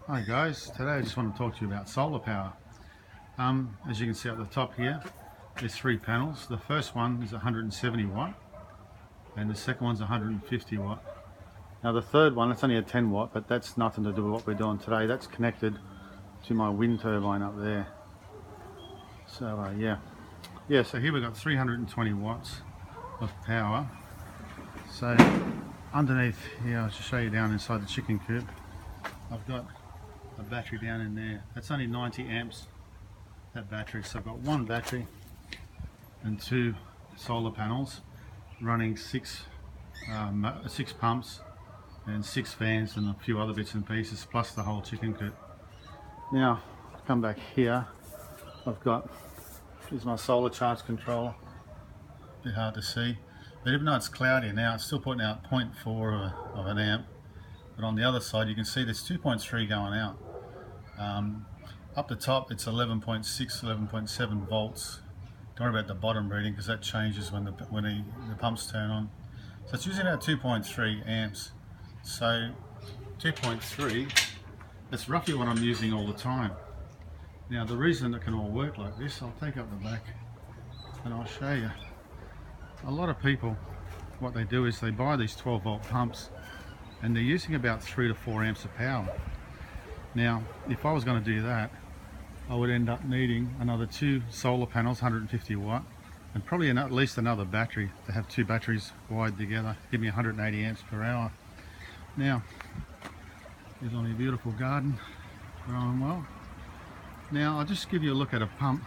Hi guys, today I just want to talk to you about solar power. As you can see at the top here, there's three panels. The first one is 170 watt and the second one's 150 watt. Now the third one, it's only a 10 watt, but that's nothing to do with what we're doing today. That's connected to my wind turbine up there. So so here we've got 320 watts of power. So underneath here, I'll just show you down inside the chicken coop, I've got a battery down in there. That's only 90 amps, that battery. So I've got one battery and two solar panels running six pumps and 6 fans and a few other bits and pieces, plus the whole chicken coop. Now come back here, I've got, here's my solar charge controller. A bit hard to see, but even though it's cloudy now, it's still putting out 0.4 of an amp. But on the other side you can see there's 2.3 going out. Up the top it's 11.6, 11.7 volts. Don't worry about the bottom reading because that changes when the pumps turn on. So it's using about 2.3 amps. So 2.3, that's roughly what I'm using all the time. Now the reason it can all work like this, I'll take up the back and I'll show you. A lot of people, what they do is they buy these 12 volt pumps and they're using about 3 to 4 amps of power. Now if I was going to do that, I would end up needing another 2 solar panels, 150 watt, and probably at least another battery to have 2 batteries wired together, give me 180 amps per hour. Now here's my beautiful garden growing well. Now I'll just give you a look at a pump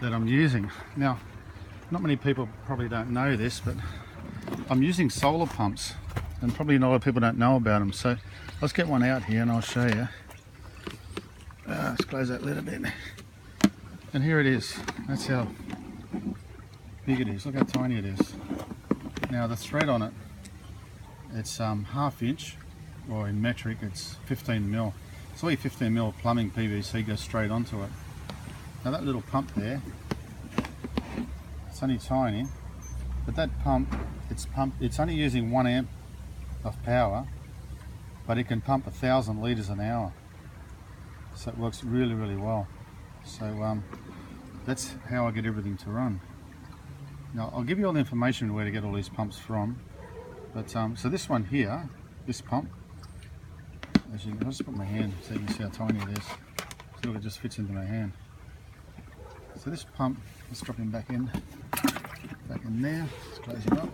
that I'm using. Now not many people probably don't know this, but I'm using solar pumps and probably a lot of people don't know about them. So let's get one out here and I'll show you. Let's close that lid a bit. And here it is. That's how big it is. Look how tiny it is. Now the thread on it, it's ½ inch, or in metric it's 15 mil. It's only 15 mil plumbing PVC goes straight onto it. Now that little pump there, it's only tiny, but that pump, it's only using 1 amp of power, but it can pump 1,000 litres an hour. So it works really, really well. So that's how I get everything to run. Now I'll give you all the information where to get all these pumps from. But so this one here, this pump, as you can, I'll just put my hand so you can see how tiny it is. See, look, it just fits into my hand. So this pump, let's drop him back in there. Let's close it up.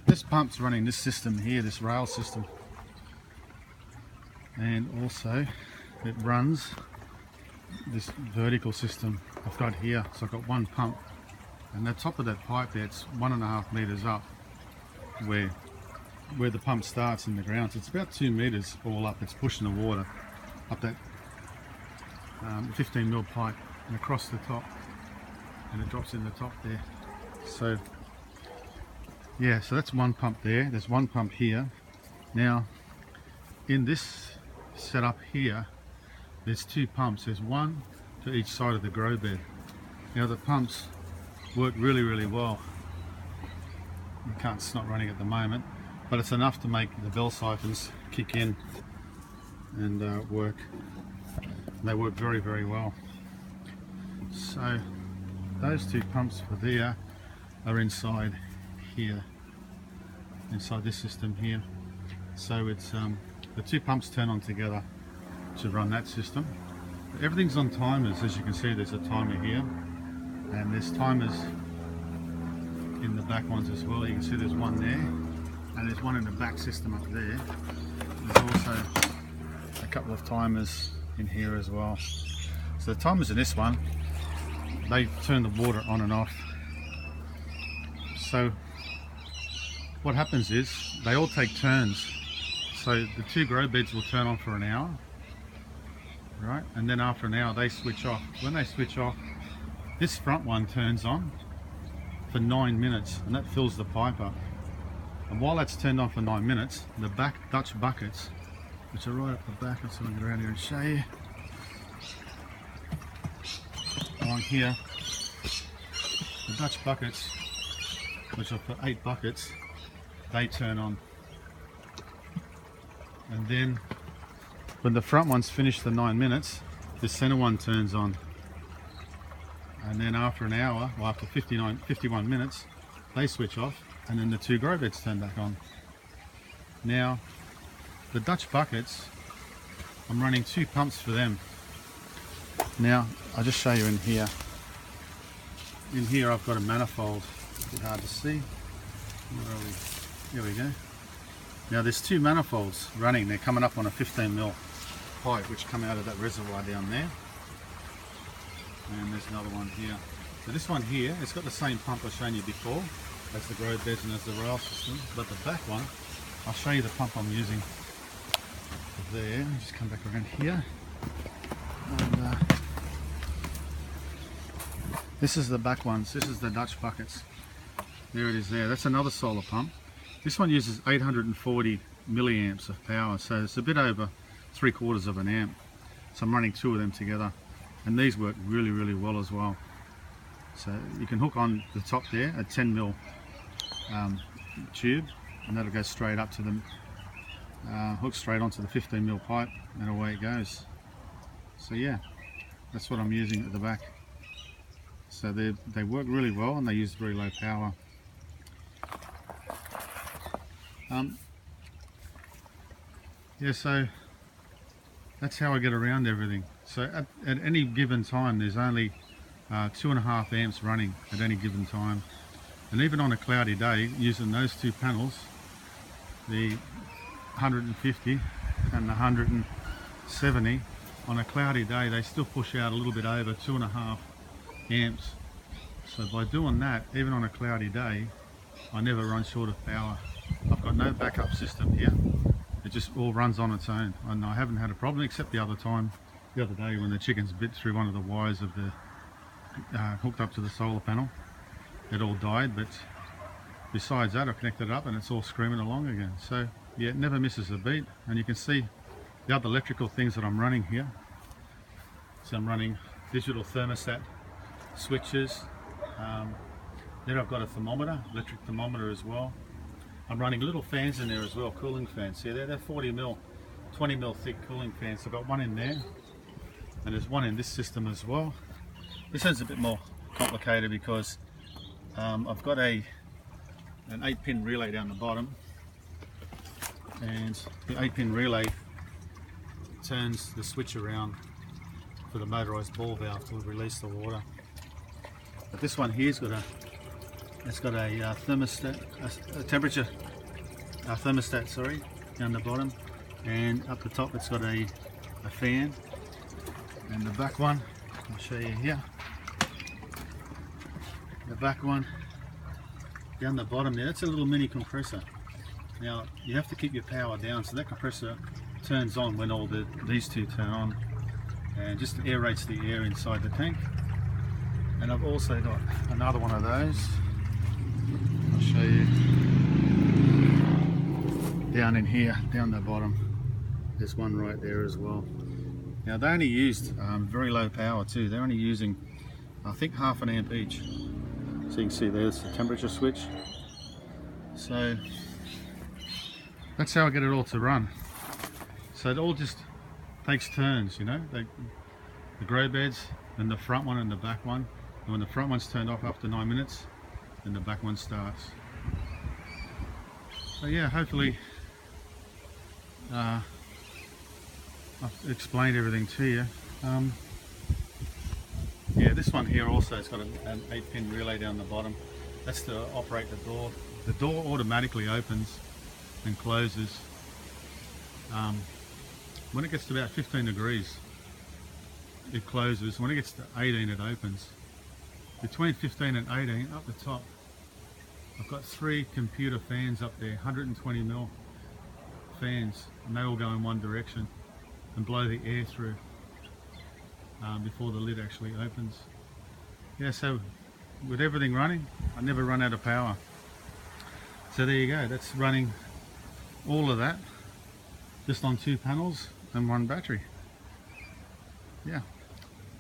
This pump's running this system here, this rail system, and also it runs this vertical system I've got here. So I've got one pump, and the top of that pipe there, it's 1.5 meters up where the pump starts in the ground. So it's about 2 meters all up. It's pushing the water up that 15 mil pipe and across the top, and it drops in the top there. So yeah, so that's one pump there. There's one pump here. Now in this setup here, there's 2 pumps. There's one to each side of the grow bed. Now the pumps work really, really well. It's not running at the moment, but it's enough to make the bell siphons kick in and work. They work very, very well. So those 2 pumps for there are inside here, inside this system here. So it's the 2 pumps turn on together to run that system. Everything's on timers. As you can see, there's a timer here, and there's timers in the back ones as well. You can see there's one there, and there's one in the back system up there. There's also a couple of timers in here as well. So the timers in this one, they turn the water on and off. So what happens is they all take turns. So the 2 grow beds will turn on for an hour, right? And then after an hour they switch off. When they switch off, this front one turns on for 9 minutes, and that fills the pipe up. And while that's turned on for 9 minutes, the back Dutch buckets, which are right up the back, let's get around here and show you. On here, the Dutch buckets, which are for 8 buckets, they turn on. And then when the front one's finished the 9 minutes, the center one turns on. And then after an hour, well after 51 minutes, they switch off, and then the 2 grow beds turn back on. Now, the Dutch buckets, I'm running 2 pumps for them. Now, I'll just show you in here. In here I've got a manifold, a bit hard to see. Where are we? Here we go. Now there's 2 manifolds running, they're coming up on a 15mm pipe which come out of that reservoir down there. And there's another one here. So this one here, it's got the same pump I've shown you before as the grow beds and as the rail system, but the back one, I'll show you the pump I'm using there. Just come back around here. And, this is the back ones, this is the Dutch buckets. There it is there, that's another solar pump. This one uses 840 milliamps of power, so it's a bit over 3/4 of an amp. So I'm running 2 of them together, and these work really well as well. So you can hook on the top there a 10mm tube, and that'll go straight up to the hook straight onto the 15mm pipe, and away it goes. So yeah, that's what I'm using at the back. So they work really well, and they use very low power. Yeah, so that's how I get around everything. So at any given time, there's only 2.5 amps running at any given time. And even on a cloudy day, using those 2 panels, the 150 and the 170, on a cloudy day, they still push out a little bit over 2.5 amps. So by doing that, even on a cloudy day, I never run short of power. I've got no backup system here. It just all runs on its own, and I haven't had a problem except the other day when the chickens bit through one of the wires of the hooked up to the solar panel. It all died, but besides that, I connected it up and it's all screaming along again. So yeah, it never misses a beat. And you can see the other electrical things that I'm running here. So I'm running digital thermostat switches. There I've got a thermometer, electric thermometer as well. I'm running little fans in there as well, cooling fans. See, they're 40mm, 20mm thick cooling fans. I've got one in there, and there's one in this system as well. This one's a bit more complicated because I've got an 8-pin relay down the bottom, and the 8-pin relay turns the switch around for the motorized ball valve to release the water. But this one here's got a thermostat, a temperature thermostat, sorry, down the bottom, and up the top it's got a fan. And the back one, I'll show you here. The back one down the bottom there, that's a little mini compressor. Now you have to keep your power down, so that compressor turns on when all these 2 turn on, and just aerates the air inside the tank. And I've also got another one of those. I'll show you down in here, down the bottom. There's one right there as well. Now they only used very low power too. They're only using, I think, 1/2 amp each. So you can see there's the temperature switch. So that's how I get it all to run. So it all just takes turns, you know. The grow beds, and the front one and the back one. And when the front one's turned off after 9 minutes, then the back one starts. So yeah, hopefully I've explained everything to you. Yeah, this one here also has got an 8-pin relay down the bottom. That's to operate the door. The door automatically opens and closes. When it gets to about 15 degrees, it closes. When it gets to 18, it opens. Between 15 and 18, up the top, I've got 3 computer fans up there, 120mm fans, and they all go in one direction and blow the air through before the lid actually opens. Yeah, so with everything running, I never run out of power. So there you go, that's running all of that just on 2 panels and 1 battery. Yeah,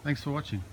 thanks for watching.